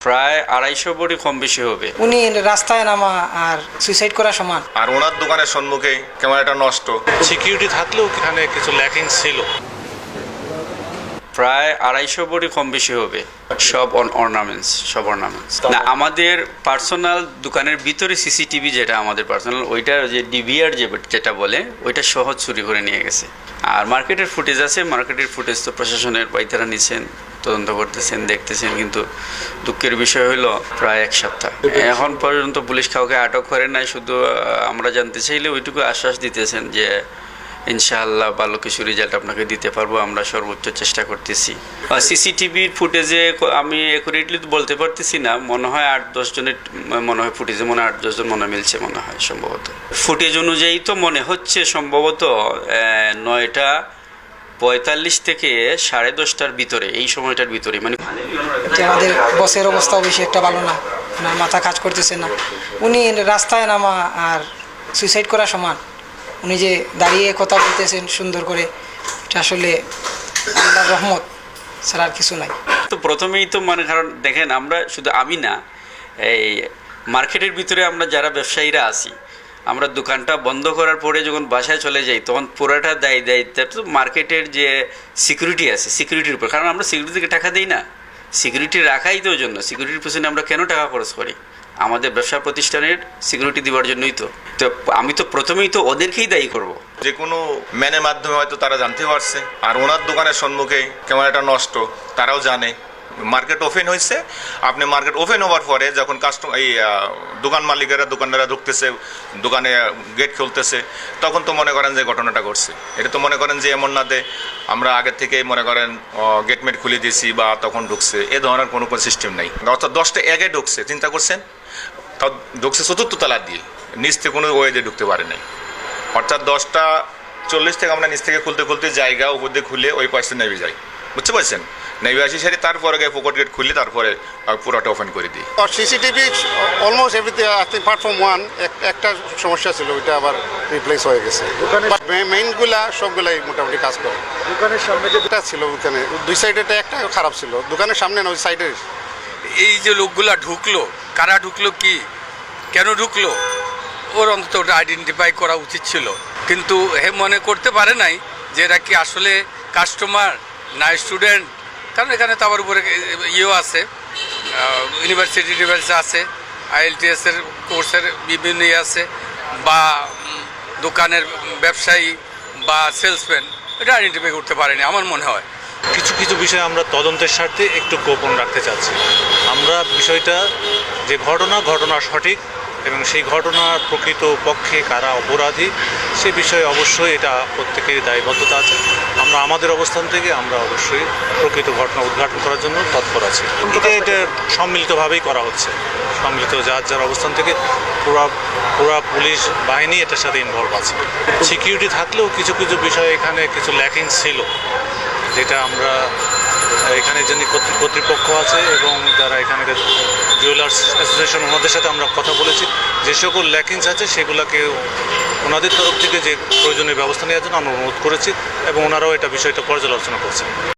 প্রায় 250 বডি কম বেশি হবে। উনি রাস্তায় নামা আর সুইসাইড করা সমান। আর ওনার দোকানের সম্মুখে ক্যামেরাটা নষ্ট। সিকিউরিটি থাকলেও এখানে কিছু ল্যাকিং ছিল। প্রায় 250 বডি কম বেশি হবে। সব অর্নামেন্টস না, আমাদের পার্সোনাল দোকানের ভিতরে সিসিটিভি যেটা আমাদের পার্সোনাল, ওইটা যে ডিভিআর যেটা বলে ওইটা সহজ চুরি করে নিয়ে গেছে। আর মার্কেটের ফুটেজ আছে, মার্কেটের ফুটেজ তো প্রশাসনের বাইতারা নিচ্ছেন, তদন্ত করতেছেন, দেখতেছেন, কিন্তু দুঃখের বিষয় হলো প্রায় 1 সপ্তাহ এখন পর্যন্ত পুলিশ কাউকে আটক করে নাই। শুধু আমরা জানতে চাইলে ওইটুকু আশ্বাস দিতেছেন যে ইনশাআল্লাহ ভালো কিছু রেজাল্ট আপনাকে দিতে পারবো, আমরা সর্বোচ্চ চেষ্টা করতেছি। সিসিটিভির ফুটেজে আমি অ্যাকুরেটলি বলতে পারতেছি না, মনে হয় 8-10 জনের মনে হয় ফুটেজে, মনে হয় 8-10 জন মনে মিলছে, মনে হয় সম্ভবত। ফুটেজ অনুযায়ী তো মনে হচ্ছে সম্ভবত 9:45 থেকে 10:30টার ভিতরে, এই সময়টার ভিতরে। মানে আমাদের বসের অবস্থাও বেশি একটা ভালো না, ওনার মাথা কাজ করতেছে না। উনি রাস্তায় নামা আর সুইসাইড করা সমান। উনি যে দাঁড়িয়ে কথা বলতেছেন সুন্দর করে, এটা আসলে আল্লাহর রহমত ছাড়া আর কিছু নাই। তো প্রথমেই তো মানে, কারণ দেখেন আমরা শুধু আমি না, এই মার্কেটের ভিতরে আমরা যারা ব্যবসায়ীরা আছি, আমরা দোকানটা বন্ধ করার পরে যখন বাসায় চলে যাই তখন পুরোটা দায়িত্ব তো মার্কেটের যে সিকিউরিটি আছে, সিকিউরিটির উপর। কারণ আমরা সিকিউরিটিকে টাকা দিই না, সিকিউরিটি রাখাই তো জন্য। সিকিউরিটির পিছনে আমরা কেন টাকা খরচ করি? আমাদের ব্যবসা প্রতিষ্ঠানের সিকিউরিটি দেওয়ার জন্যই তো। তো আমি তো প্রথমেই তো ওদেরকেই দায়ী করব। যে কোনো ম্যানের মাধ্যমে হয়তো তারা জানতে পারছে। আর ওনার দোকানের সম্মুখে ক্যামেরাটা নষ্ট, তারাও জানে। মার্কেট ওপেন হয়েছে, আপনি মার্কেট ওপেন হওয়ার পরে যখন দোকান মালিকেরা, দোকানদাররা ঢুকতেছে, দোকানে গেট খুলতেছে, তখন তো মনে করেন যে ঘটনাটা ঘটছে। এটা তো মনে করেন যে এমন না যে আমরা আগে থেকে মনে করেন গেটমেট খুলে দিয়েছি বা তখন ঢুকছে, এ ধরনের কোনো সিস্টেম নেই। অর্থাৎ 10টা আগে ঢুকছে, চিন্তা করছেন, তাও ঢুকছে 4th তলা দিয়ে, নিচ থেকে কোনো ওয়ে দিয়ে ঢুকতে পারে নাই। অর্থাৎ 10:40 থেকে আমরা নিচ থেকে খুলতে জায়গা উপর দিয়ে খুলে ওই পাশে নেমে যাই, বুঝতে পারছেন? নেমে আসি সারি, তারপরে গিয়ে পকেট গেট খুলে তারপরে পুরোটা ওপেন করে দিই। CCTV almost everything, part from one একটা সমস্যা ছিল, ওইটা আবার রিপ্লেস হয়ে গেছে। মেইনগুলা সবগুলাই মোটামুটি কাজ করে। দোকানের সামনে যেটা ছিল, ওখানে 2 সাইডে একটা খারাপ ছিল, দোকানের সামনে না, ওই সাইডে। এই যে লোকগুলা ঢুকলো, কারা ঢুকলো, কি কেন ঢুকলো, ওর অন্তত ওটা আইডেন্টিফাই করা উচিত ছিল। কিন্তু হে মনে করতে পারে নাই যে এরা কি আসলে কাস্টমার না স্টুডেন্ট। কারণ এখানে তো আবার উপরে ইয়েও আছে, ইউনিভার্সিটি ডিভাইস আছে, IELTS-এর কোর্সের বিভিন্ন ইয়ে আছে, বা দোকানের ব্যবসায়ী বা সেলসম্যান, এটা আইডেন্টিফাই করতে পারেনি আমার মনে হয়। কিছু কিছু বিষয় আমরা তদন্তের স্বার্থে একটু গোপন রাখতে চাচ্ছি। আমরা বিষয়টা যে ঘটনা সঠিক এবং সেই ঘটনার প্রকৃত পক্ষে কারা অপরাধী সে বিষয়ে অবশ্যই এটা প্রত্যেকেরই দায়বদ্ধতা আছে। আমরা আমাদের অবস্থান থেকে আমরা অবশ্যই প্রকৃত ঘটনা উদ্ঘাটন করার জন্য তৎপর আছি। এটা সম্মিলিতভাবেই করা হচ্ছে, সম্মিলিত যার অবস্থান থেকে পুরা পুলিশ বাহিনী এটার সাথে ইনভলভ আছে। সিকিউরিটি থাকলেও কিছু কিছু বিষয়ে এখানে কিছু ল্যাকিং ছিল, যেটা আমরা এখানে যিনি কর্তৃপক্ষ আছে এবং যারা এখানকার জুয়েলার্স অ্যাসোসিয়েশন, ওনাদের সাথে আমরা কথা বলেছি। যে সকল ল্যাকিংস আছে সেগুলোকে ওনাদের তরফ থেকে যে প্রয়োজনীয় ব্যবস্থা নেওয়ার জন্য আমরা অনুরোধ করেছি এবং ওনারাও এটা বিষয়টা পর্যালোচনা করছেন।